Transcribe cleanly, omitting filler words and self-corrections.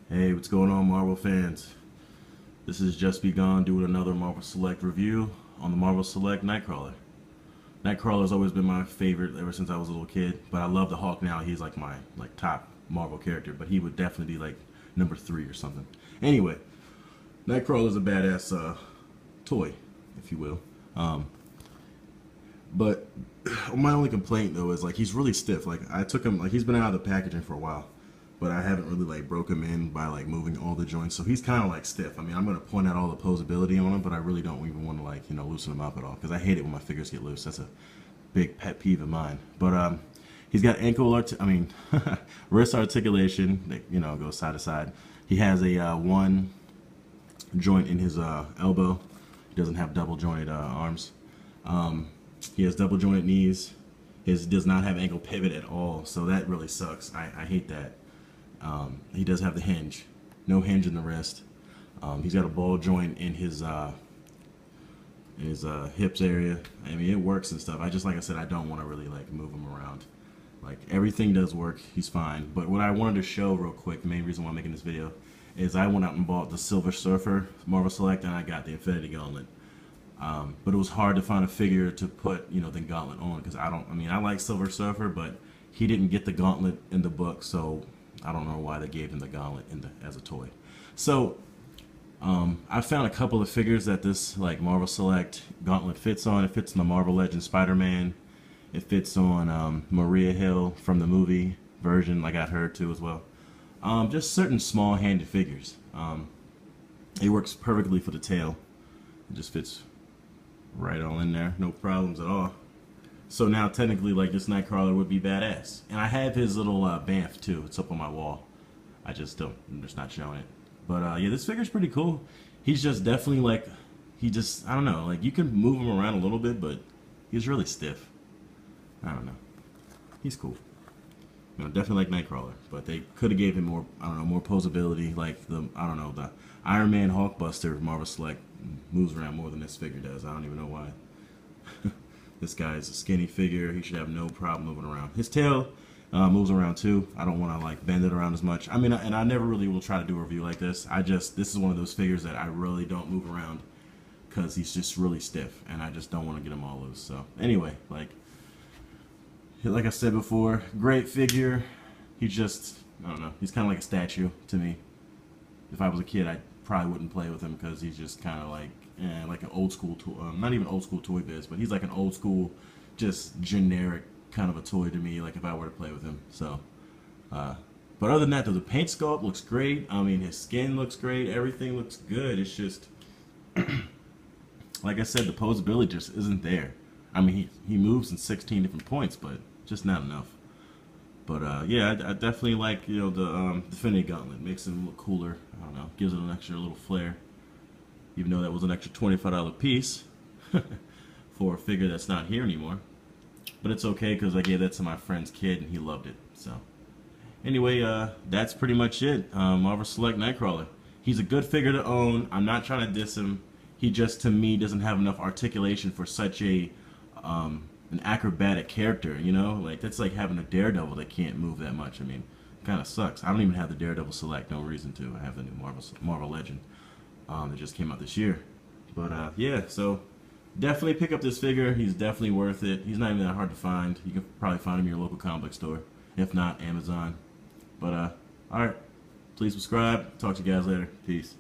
Hey, what's going on, Marvel fans? This is Just Be Gone doing another Marvel Select review on the Marvel Select Nightcrawler. Nightcrawler's always been my favorite ever since I was a little kid, but I love the Hulk now. He's like my top Marvel character, but he would definitely be like number 3 or something. Anyway, Nightcrawler's a badass toy, if you will. But my only complaint though is like he's really stiff. Like I took him, like he's been out of the packaging for a while, but I haven't really like broke him in by like moving all the joints. So he's kind of like stiff. I mean, I'm gonna point out all the posability on him, but I really don't even want to like loosen him up at all because I hate it when my figures get loose. That's a big pet peeve of mine. But he's got wrist articulation that goes side to side. He has a one joint in his elbow. He doesn't have double jointed arms. He has double jointed knees. His does not have ankle pivot at all, so that really sucks. I hate that. He does have the hinge, no hinge in the wrist. He's got a ball joint in his hips area. I mean, it works and stuff. Like I said, I don't want to really like move him around. Like everything does work. He's fine. But what I wanted to show real quick, the main reason why I'm making this video, is I went out and bought the Silver Surfer Marvel Select, and I got the Infinity Gauntlet. But it was hard to find a figure to put, the Gauntlet on because I like Silver Surfer, but he didn't get the Gauntlet in the book, so I don't know why they gave him the Gauntlet as a toy. So I found a couple of figures that this like Marvel Select Gauntlet fits on. It fits on the Marvel Legends Spider-Man. It fits on Maria Hill from the movie version. I got her too as well. Just certain small-handed figures. It works perfectly for the tail. It just fits right on in there, no problems at all. So now technically like this Nightcrawler would be badass. And I have his little Banff too. It's up on my wall. I'm just not showing it. But yeah, this figure's pretty cool. He's just definitely like, I don't know, like you can move him around a little bit, but he's really stiff. I don't know. He's cool. Definitely like Nightcrawler, but they could have gave him more, I don't know, more posability. Like the Iron Man Hulkbuster Marvel Select moves around more than this figure does. I don't even know why. This guy's a skinny figure. He should have no problem moving around. His tail moves around too. I don't want to like bend it around as much. I mean, and I never really will try to do a review like this. This is one of those figures that I really don't move around because he's just really stiff, and I just don't want to get him all loose. So anyway, like I said before, great figure. He just, I don't know, he's kind of like a statue to me. If I was a kid, I probably wouldn't play with him because he's just kind of like an old school toy. Not even old school Toy Biz, but he's like an old school, just generic kind of a toy to me. Like if I were to play with him. So, but other than that, though, the paint sculpt looks great. I mean, his skin looks great. Everything looks good. It's just, like I said, the posability just isn't there. I mean, he moves in 16 different points, but just not enough. But yeah, I definitely like the Infinity Gauntlet. Makes him look cooler. I don't know, gives it an extra little flair. Even though that was an extra $25 piece for a figure that's not here anymore. But it's okay because I gave that to my friend's kid and he loved it. So anyway, that's pretty much it. Marvel Select Nightcrawler. He's a good figure to own. I'm not trying to diss him. He just, to me, doesn't have enough articulation for such an acrobatic character, like that's like having a Daredevil that can't move that much. I mean, kind of sucks. I don't even have the Daredevil Select, no reason to. I have the new Marvel Legend that just came out this year. But yeah, so definitely pick up this figure. He's definitely worth it. He's not even that hard to find. You can probably find him in your local comic book store, if not Amazon. But all right, please subscribe. Talk to you guys later. Peace.